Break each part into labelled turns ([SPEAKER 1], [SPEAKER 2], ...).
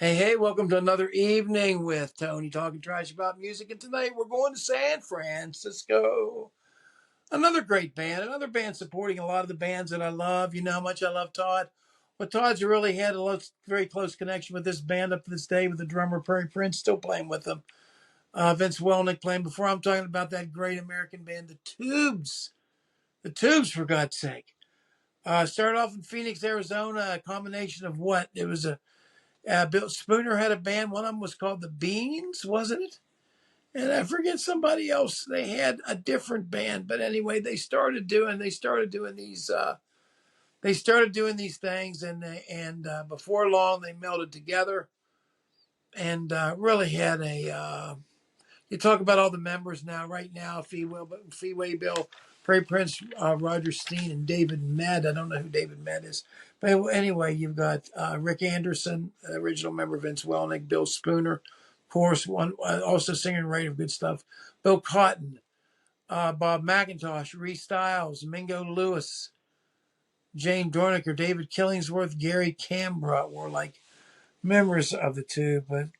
[SPEAKER 1] Hey, hey, welcome to another evening with Tony talking trash about music. And tonight we're going to San Francisco. Another great band, another band supporting a lot of the bands that I love. You know how much I love Todd. But Todd's really had very close connection with this band up to this day with the drummer Prairie Prince still playing with them. Vince Welnick playing before. I'm talking about that great American band, the Tubes. The Tubes, for God's sake. Started off in Phoenix, Arizona, a combination of what? It was a Bill Spooner had a band. One of them was called the Beans, wasn't it? And I forget somebody else. They had a different band, but anyway, they started doing these things, and before long they melded together and really had a. You talk about all the members now. Right now, Waybill, Prairie Prince, Roger Steen, and David Med. I don't know who David Med is, but anyway, you've got Rick Anderson, original member, Vince Welnick, Bill Spooner, of course, one also singer and writer of good stuff. Bill Cotton, Bob McIntosh, Ree Stiles, Mingo Lewis, Jane Dornicker, David Killingsworth, Gary Cambra were like members of the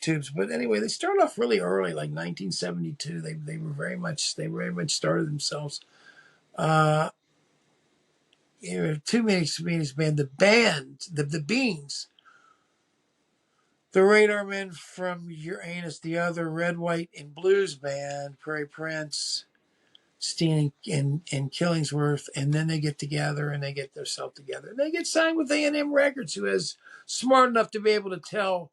[SPEAKER 1] Tubes. But anyway, they started off really early, like 1972. They very much started themselves. Uh, Too many Swedish band, the Beans, the Radar Men from Uranus, the other Red, White, and Blues band, Prairie Prince, Steen and Killingsworth, and then they get together and they get themselves together. And they get signed with A&M Records, who is smart enough to be able to tell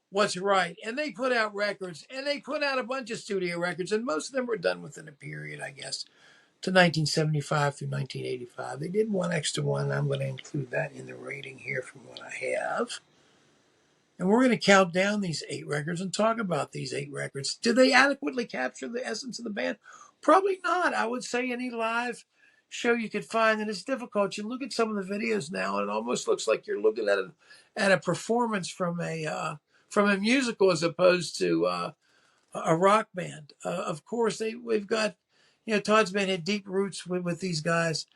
[SPEAKER 1] what's right. And they put out records, and they put out a bunch of studio records, and most of them were done within a period, I guess, to 1975 through 1985. They did one extra one, and I'm going to include that in the rating here from what I have. And we're going to count down these 8 records and talk about these 8 records. Do they adequately capture the essence of the band? Probably not. I would say any live show you could find, and it's difficult. You look at some of the videos now, and it almost looks like you're looking at a performance from a musical as opposed to a rock band. Of course, we've got Todd's band had deep roots with these guys,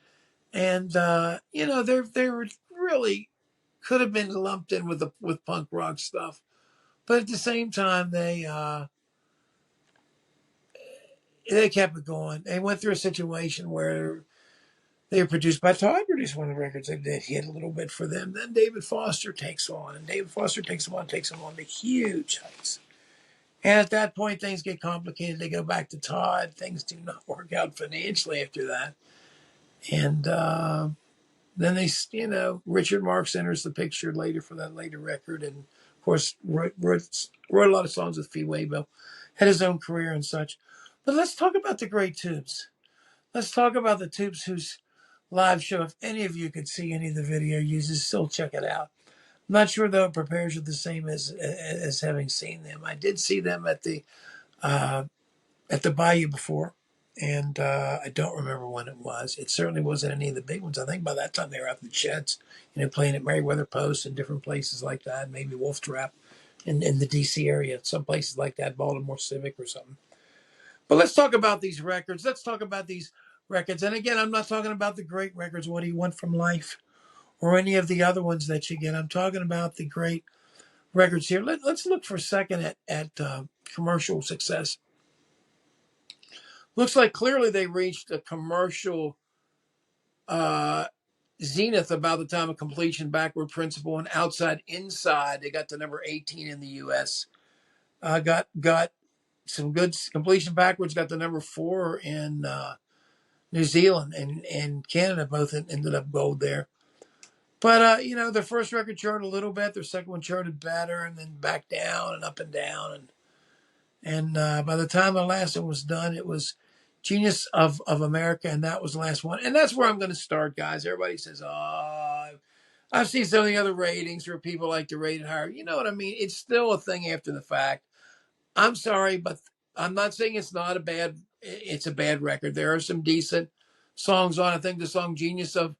[SPEAKER 1] and they were really could have been lumped in with punk rock stuff, but at the same time they kept it going. They went through a situation where they were produced by Todd, produced one of the records they did. He had a little bit for them. Then David Foster takes on, and David Foster takes them on to huge heights. And at that point, things get complicated. They go back to Todd. Things do not work out financially after that. And then Richard Marx enters the picture later for that later record. And of course, wrote a lot of songs with Fee Waybill, had his own career and such. But let's talk about the great Tubes. Let's talk about the Tubes whose live show, if any of you could see any of the video uses, still check it out. I'm not sure, though, it prepares you the same as having seen them. I did see them at the Bayou before, and I don't remember when it was. It certainly wasn't any of the big ones. I think by that time they were out in the sheds, playing at Meriwether Post and different places like that, maybe Wolf Trap in the D.C. area, some places like that, Baltimore Civic or something. But let's talk about these records. Let's talk about these records. And again, I'm not talking about the great records, What Do You Want From Life, or any of the other ones that you get. I'm talking about the great records here. Let's look for a second at commercial success. Looks like clearly they reached a commercial zenith about the time of completion, Backward Principle, and Outside Inside. They got to number 18 in the U.S. Got some good completion backwards. Got the number 4 in New Zealand and Canada. Both ended up gold there. But their first record charted a little bit. Their second one charted better, and then back down and up and down. And by the time the last one was done, it was Genius of America, and that was the last one. And that's where I'm going to start, guys. Everybody says, "Oh, I've seen some of the other ratings where people like to rate it higher." You know what I mean? It's still a thing after the fact. I'm sorry, but I'm not saying it's not it's a bad record. There are some decent songs on. I think the song Genius of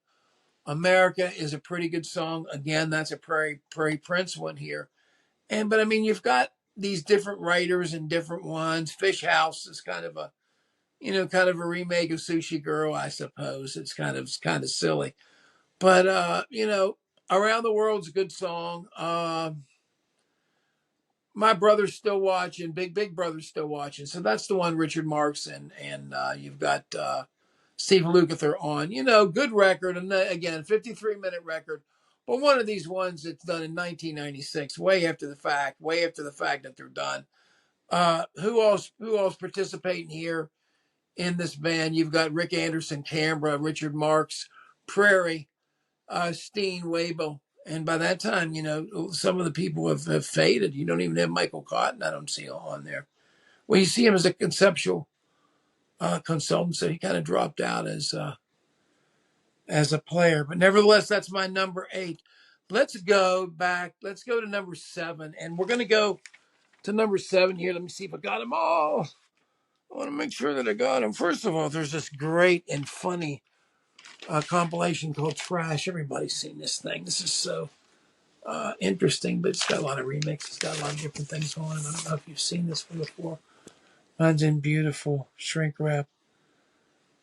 [SPEAKER 1] America is a pretty good song. Again, that's a Prairie Prince one here. But I mean, you've got these different writers and different ones. Fish House is kind of a remake of Sushi Girl, I suppose. It's kind of silly. But Around the World's a good song. my brother's still watching. Big brother's still watching. So that's the one Richard Marx and you've got Steve Lukather on. Good record, and again, 53-minute record. But one of these ones that's done in 1996, way after the fact that they're done. Who else participating here in this band? You've got Rick Anderson, Canberra, Richard Marx, Prairie, Steen, Waybill. And by that time, some of the people have faded. You don't even have Michael Cotton, I don't see on there. Well, you see him as a conceptual consultant, so he kind of dropped out as a player. But nevertheless, that's my number 8. Let's go back. Let's go to number 7. And we're going to go to number 7 here. Let me see if I got them all. I want to make sure that I got them. First of all, there's this great and funny compilation called Trash. Everybody's seen this thing. This is so interesting, but it's got a lot of remixes. It's got a lot of different things going on. I don't know if you've seen this one before. Mine's in beautiful shrink wrap.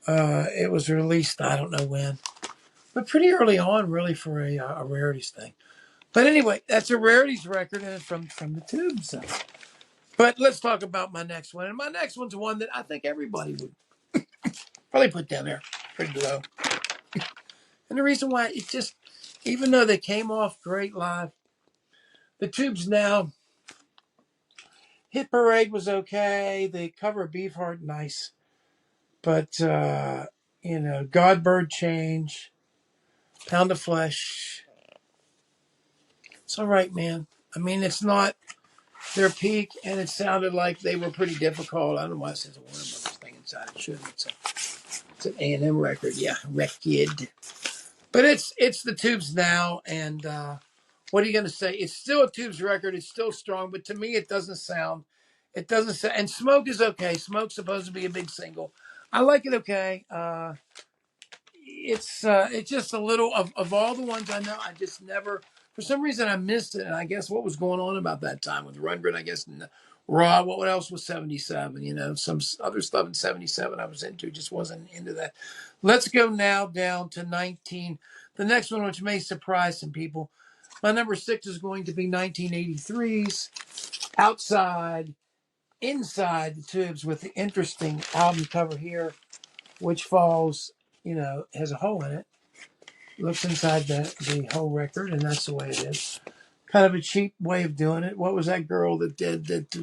[SPEAKER 1] It was released, I don't know when, but pretty early on, really, for a rarities thing. But anyway, that's a rarities record, and it's from the Tubes. But let's talk about my next one. And my next one's one that I think everybody would probably put down there pretty low. And the reason why, it's just, even though they came off great live, the Tubes now, Hit Parade was okay. The cover of Beefheart, nice. But, Godbird Change, Pound of Flesh, it's all right, man. I mean, it's not their peak, and it sounded like they were pretty difficult. I don't know why it says a Warner Brothers thing inside. It shouldn't. It's an A&M record. Yeah, record. But it's the Tubes now, and what are you going to say? It's still a Tubes record. It's still strong, but to me, it doesn't sound. And Smoke is okay. Smoke's supposed to be a big single. I like it okay. It's just a little of all the ones I know. I just never, for some reason, I missed it. And I guess what was going on about that time with Rundgren, I guess, and Raw. What else was 77? Some other stuff in 77 I was into, just wasn't into that. Let's go now down to 19. The next one, which may surprise some people, my number 6 is going to be 1983's Outside, Inside the Tubes, with the interesting album cover here, which falls, has a hole in it. Looks inside the whole record, and that's the way it is. Kind of a cheap way of doing it. What was that girl that did that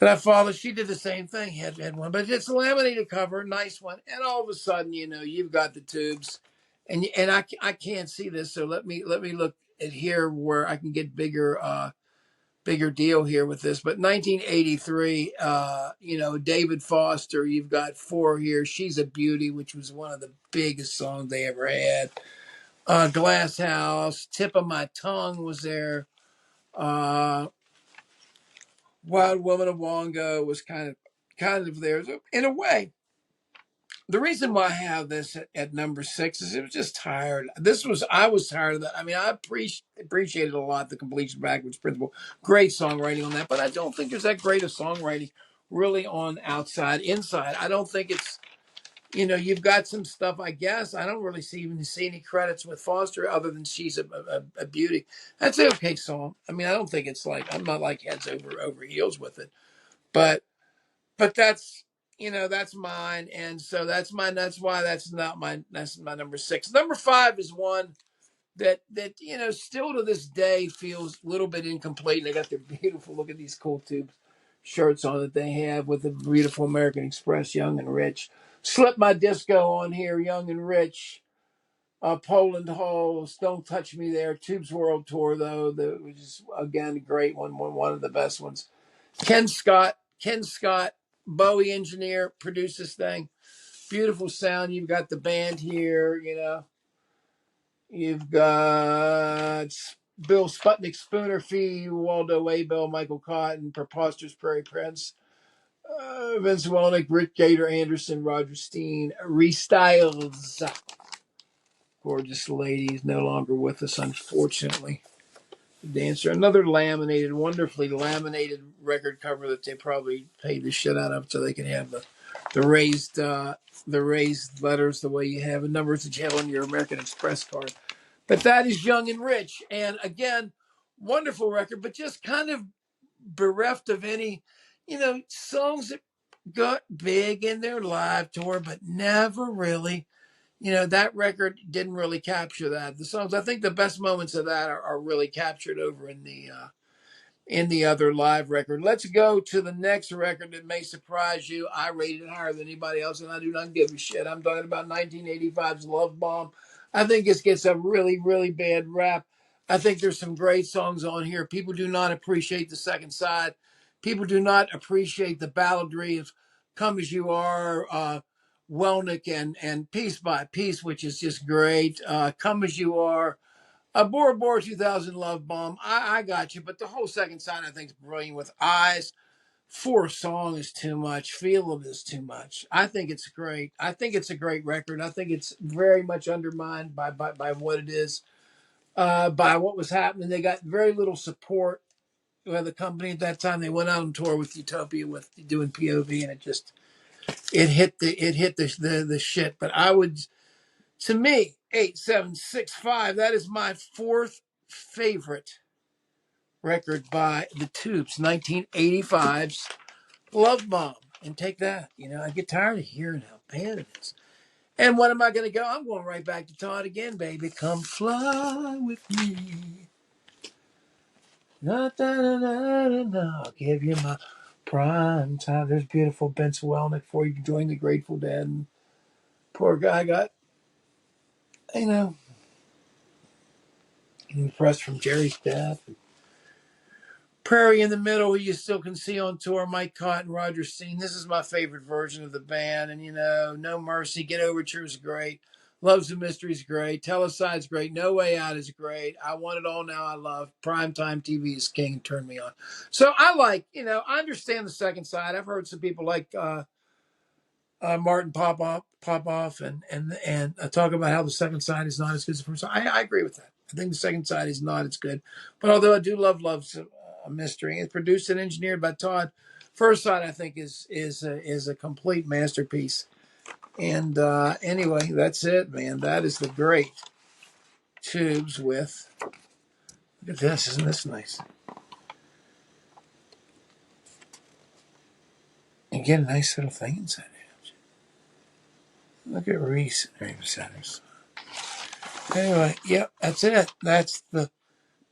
[SPEAKER 1] I followed? She did the same thing. Had one, but it's a laminated cover, nice one. And all of a sudden, you've got the Tubes, and I can't see this, so let me look at here where I can get bigger deal here with this. But 1983, David Foster, you've got 4 here. She's a Beauty, which was one of the biggest songs they ever had. Glass House, Tip of My Tongue was there. Wild Woman of Wongo was kind of there. So in a way, the reason why I have this at number 6 is it was just tired. I was tired of that. I mean, I appreciated a lot the completion backwards principle. Great songwriting on that, but I don't think there's that great of songwriting really on Outside, Inside. I don't think it's, you've got some stuff, I guess. I don't really see any credits with Foster other than She's a Beauty. That's an okay song. I mean, I don't think it's like, I'm not like heads over heels with it, but that's, that's mine. And so that's mine. That's why that's my number 6. Number 5 is one that, still to this day feels a little bit incomplete. And they got their beautiful, look at these cool Tubes shirts on that they have with the beautiful American Express, Young and Rich. Slip My Disco on here, Young and Rich. Poland Halls, Don't Touch Me There. Tubes World Tour, though, which is, again, a great one of the best ones. Ken Scott, Bowie engineer, produced this thing. Beautiful sound. You've got the band here, You've got Bill Sputnik, Spooner Fee, Waldo Waybill, Michael Cotton, Preposterous Prairie Prince, Vince Welnick, Rick Gator Anderson, Roger Steen, Restyles. Gorgeous ladies, no longer with us, unfortunately. Dancer, another wonderfully laminated record cover that they probably paid the shit out of so they can have the raised letters the way you have, and numbers that you have on your American Express card. But that is Young and Rich, and again, wonderful record, but just kind of bereft of any, songs that got big in their live tour, but never really, that record didn't really capture that. The songs, I think the best moments of that are really captured over in the other live record. Let's go to the next record that may surprise you. I rated it higher than anybody else, and I do not give a shit. I'm talking about 1985's Love Bomb. I think this gets a really, really bad rap. I think there's some great songs on here. People do not appreciate the second side. People do not appreciate the balladry of Come As You Are, Welnick, and Piece by Piece, which is just great. Come As You Are, Bora Bora 2000 Love Bomb. I got you, but the whole second side I think is brilliant with Eyes. For a song is too much. Feel of is too much. I think it's great. I think it's a great record. I think it's very much undermined by what it is, by what was happening. They got very little support by the company at that time. They went out on tour with Utopia with doing POV, and it hit the shit. But I would, to me, 8765. That is my fourth favorite record by the Tubes, 1985's Love Bomb. And take that. I get tired of hearing how bad it is. And what am I going to go? I'm going right back to Todd again, baby. Come fly with me. Na, da, da, da, da, da. I'll give you my prime time. There's beautiful Vince Welnick for you to join the Grateful Dead. And poor guy got, impressed from Jerry's death. Prairie in the Middle, who you still can see on tour, Mike Cotton, Roger Steen. This is my favorite version of the band. And, No Mercy, Get Overture is great. Loves the Mystery is great. Teleside's great. No Way Out is great. I Want It All Now I love. Primetime TV is king. Turn me on. So I I understand the second side. I've heard some people like Martin Popoff, and talk about how the second side is not as good as the first side. I agree with that. I think the second side is not as good. But although I do love Love's a Mystery, it's produced and engineered by Todd. First side, I think, is a complete masterpiece. And anyway, that's it, man. That is the great Tubes with. Look at this. Isn't this nice? You get a nice little thing inside it. Look at Reese. Anyway, yep, that's it. That's the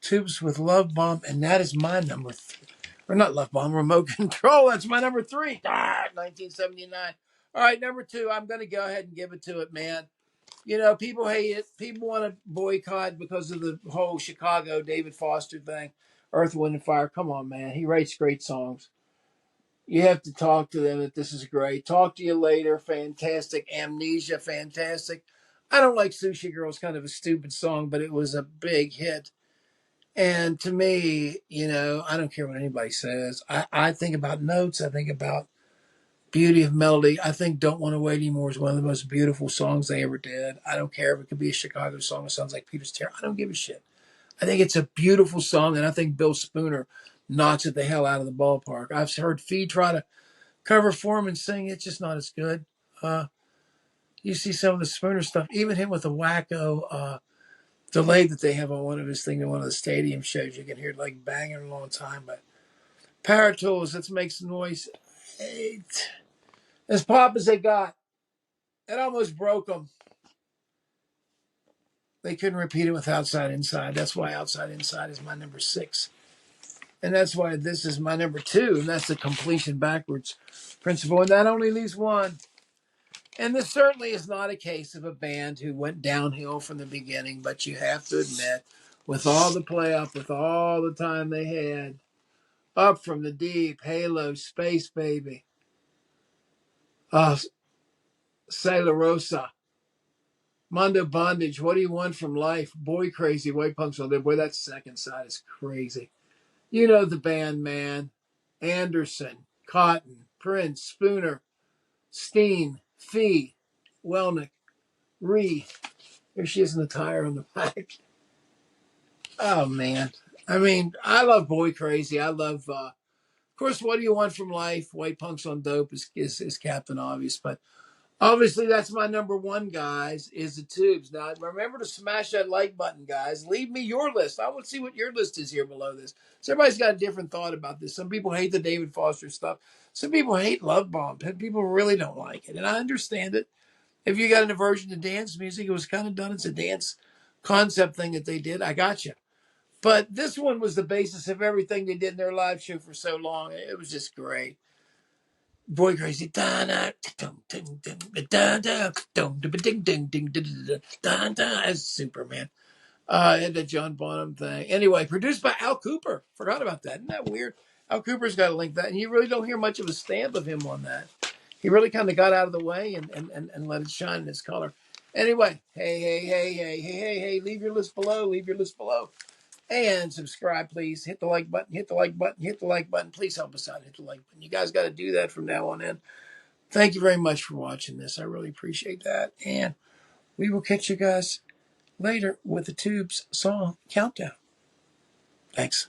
[SPEAKER 1] Tubes with Love Bomb, and that is my number or not Love Bomb, Remote Control. That's my number 3. 1979. All right, number 2. I'm going to go ahead and give it to it, man. People hate it. People want to boycott because of the whole Chicago David Foster thing. Earth, Wind, and Fire. Come on, man. He writes great songs. You have to talk to them that this is great. Talk to You Later. Fantastic. Amnesia. Fantastic. I don't like Sushi Girl. It's kind of a stupid song, but it was a big hit. And to me, I don't care what anybody says. I think about notes. I think about beauty of melody. I think Don't Want to Wait Anymore is one of the most beautiful songs they ever did. I don't care if it could be a Chicago song. It sounds like Peter's Tear. I don't give a shit. I think it's a beautiful song, and I think Bill Spooner knocks it the hell out of the ballpark. I've heard Fee try to cover for him and sing. It's just not as good. You see some of the Spooner stuff, even him with the wacko delay that they have on one of his things in one of the stadium shows. You can hear it like banging a long time. But Power Tools, let's make some noise. As pop as they got. It almost broke them. They couldn't repeat it with Outside Inside. That's why Outside Inside is my number 6. And that's why this is my number 2. And that's the completion backwards principle. And that only leaves one. And this certainly is not a case of a band who went downhill from the beginning. But you have to admit, with all the play up, with all the time they had, Up from the Deep, Halo, Space Baby, Sailor Rosa, Mondo Bondage, What Do You Want From Life, Boy Crazy, White Punks All Day. Boy, that second side is crazy. You know the band, man. Anderson, Cotton, Prince, Spooner, Steen, Fee, Welnick, Ree. Here she is in the tire on the back. Oh, man. I mean, I love Boy Crazy. I love, of course, What Do You Want From Life? White Punks on Dope is Captain Obvious. But Obviously, that's my number one, guys, is the tubes. Now, remember to smash that like button, guys. Leave me your list. I want to see what your list is here below this. So everybody's got a different thought about this. Some people hate the David Foster stuff. Some people hate Love Bomb. People really don't like it. And I understand it. If you got an aversion to dance music, it was kind of done as a dance concept thing that they did. I got you. But this one was the basis of everything they did in their live show for so long. It was just great. Boy Crazy. As Superman. And the John Bonham thing. Anyway, produced by Al Kooper. Forgot about that. Isn't that weird? Al Cooper's got a link to that. And you really don't hear much of a stamp of him on that. He really kind of got out of the way and let it shine in its color. Anyway, hey, leave your list below. Leave your list below. And subscribe, please. Hit the like button, hit the like button, hit the like button. Please help us out. Hit the like button. You guys got to do that from now on in. Thank you very much for watching this. I really appreciate that. And we will catch you guys later with the Tubes song countdown. Thanks.